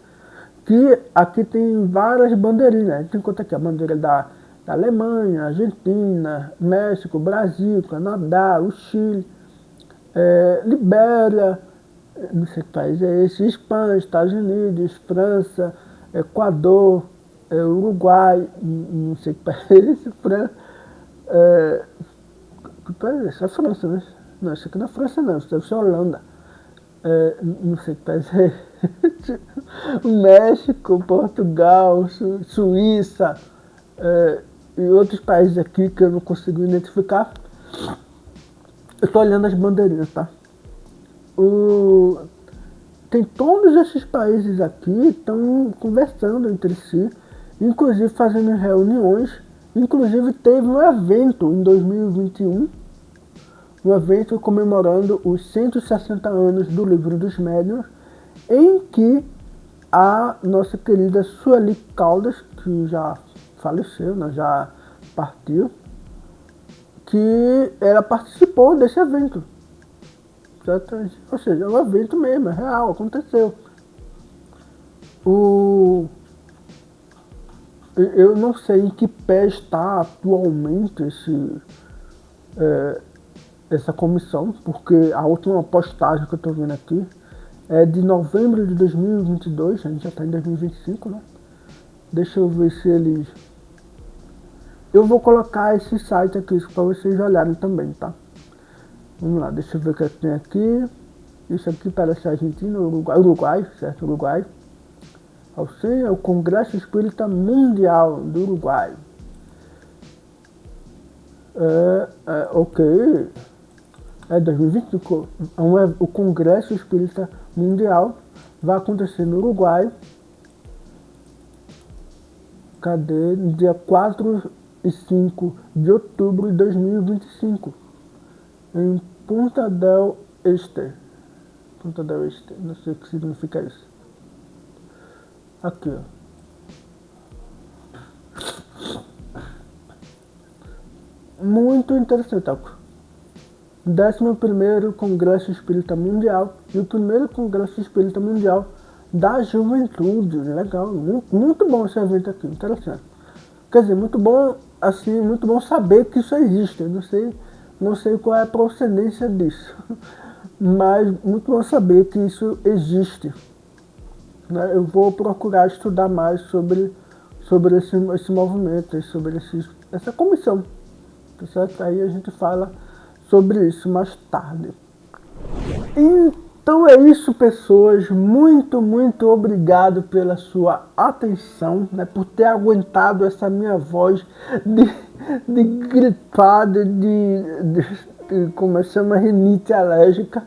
Speaker 1: que aqui tem várias bandeirinhas, né? Tem conta aqui a bandeira da Alemanha, Argentina, México, Brasil, Canadá, o Chile, Libéria, não sei que país é esse, Espanha, Estados Unidos, França, Equador, Uruguai, não sei que país é esse, França, que país é esse? É a França, né? Não, isso aqui não é França não, isso deve ser Holanda. Não sei que país é esse. México, Portugal, Suíça, e outros países aqui que eu não consigo identificar. Eu estou olhando as bandeirinhas, tá? Tem todos esses países aqui estão conversando entre si, inclusive fazendo reuniões. Inclusive teve um evento em 2021, um evento comemorando os 160 anos do Livro dos Médiuns, em que a nossa querida Sueli Caldas, que já faleceu, né, já partiu, que ela participou desse evento. Ou seja, é um evento mesmo, é real, aconteceu. Eu não sei em que pé está atualmente essa comissão, porque a última postagem que eu estou vendo aqui é de novembro de 2022, a gente já está em 2025, né? Deixa eu ver se eles... Eu vou colocar esse site aqui para vocês olharem também, tá? Vamos lá, deixa eu ver o que tem aqui. Isso aqui parece Argentina, Uruguai, certo? Uruguai. É o Congresso Espírita Mundial do Uruguai. Ok. É 2025. O Congresso Espírita Mundial vai acontecer no Uruguai. Cadê? Dia 4 e 5 de outubro de 2025. Em Punta del Este. Punta del Este. Não sei o que significa isso. Aqui, ó. Muito interessante, ó. 11º Congresso Espírita Mundial e o primeiro Congresso Espírita Mundial da Juventude. Legal, muito bom esse evento aqui, interessante. Quer dizer, muito bom, assim, muito bom saber que isso existe. Não sei qual é a procedência disso, mas muito bom saber que isso existe. Né? Eu vou procurar estudar mais sobre esse movimento, sobre essa comissão, tá certo? Aí a gente fala sobre isso mais tarde. Então é isso, pessoas. Muito, muito obrigado pela sua atenção, né, por ter aguentado essa minha voz de gripada, de como chama, rinite alérgica.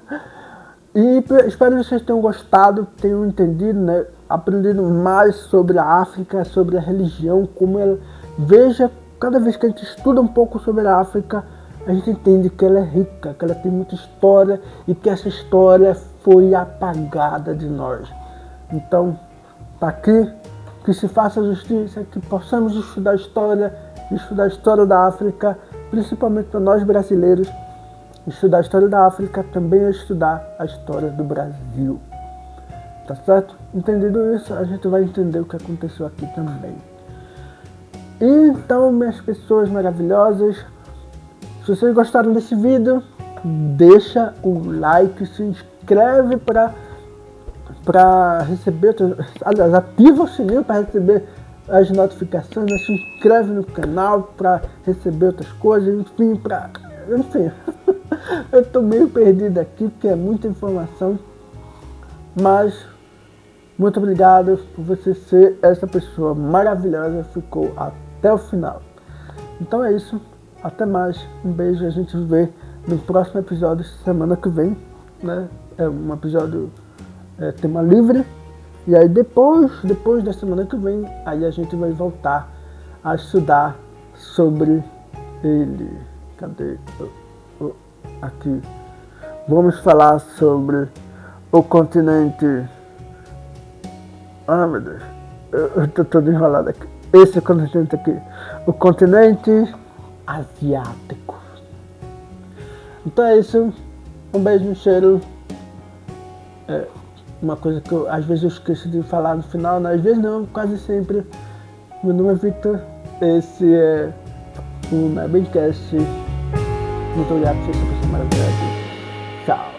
Speaker 1: E espero que vocês tenham gostado, tenham entendido, né, aprendido mais sobre a África, sobre a religião, como ela... Veja, cada vez que a gente estuda um pouco sobre a África, a gente entende que ela é rica, que ela tem muita história e que essa história foi apagada de nós. Então, está aqui, que se faça justiça, que possamos estudar a história da África, principalmente para nós brasileiros. Estudar a história da África também é estudar a história do Brasil. Tá certo? Entendendo isso, a gente vai entender o que aconteceu aqui também. Então, minhas pessoas maravilhosas, se vocês gostaram desse vídeo, deixa o like, se inscreve para receber, aliás, ativa o sininho para receber as notificações, né? Se inscreve no canal para receber outras coisas, enfim, eu tô meio perdido aqui porque é muita informação, mas muito obrigado por você ser essa pessoa maravilhosa que ficou até o final. Então é isso, até mais, um beijo, a gente se vê no próximo episódio semana que vem, né? É um episódio tema livre, e aí depois da semana que vem, aí a gente vai voltar a estudar sobre ele. Cadê? Aqui. Vamos falar sobre o continente. Ah, meu Deus, eu tô todo enrolado aqui. Esse continente aqui, o continente asiático. Então é isso, um beijo, um cheiro. Uma coisa que às vezes eu esqueço de falar no final, né? Às vezes não, quase sempre. Meu nome é Victor, esse é o Nebencast. Muito obrigado por ser essa pessoa maravilhosa. Tchau.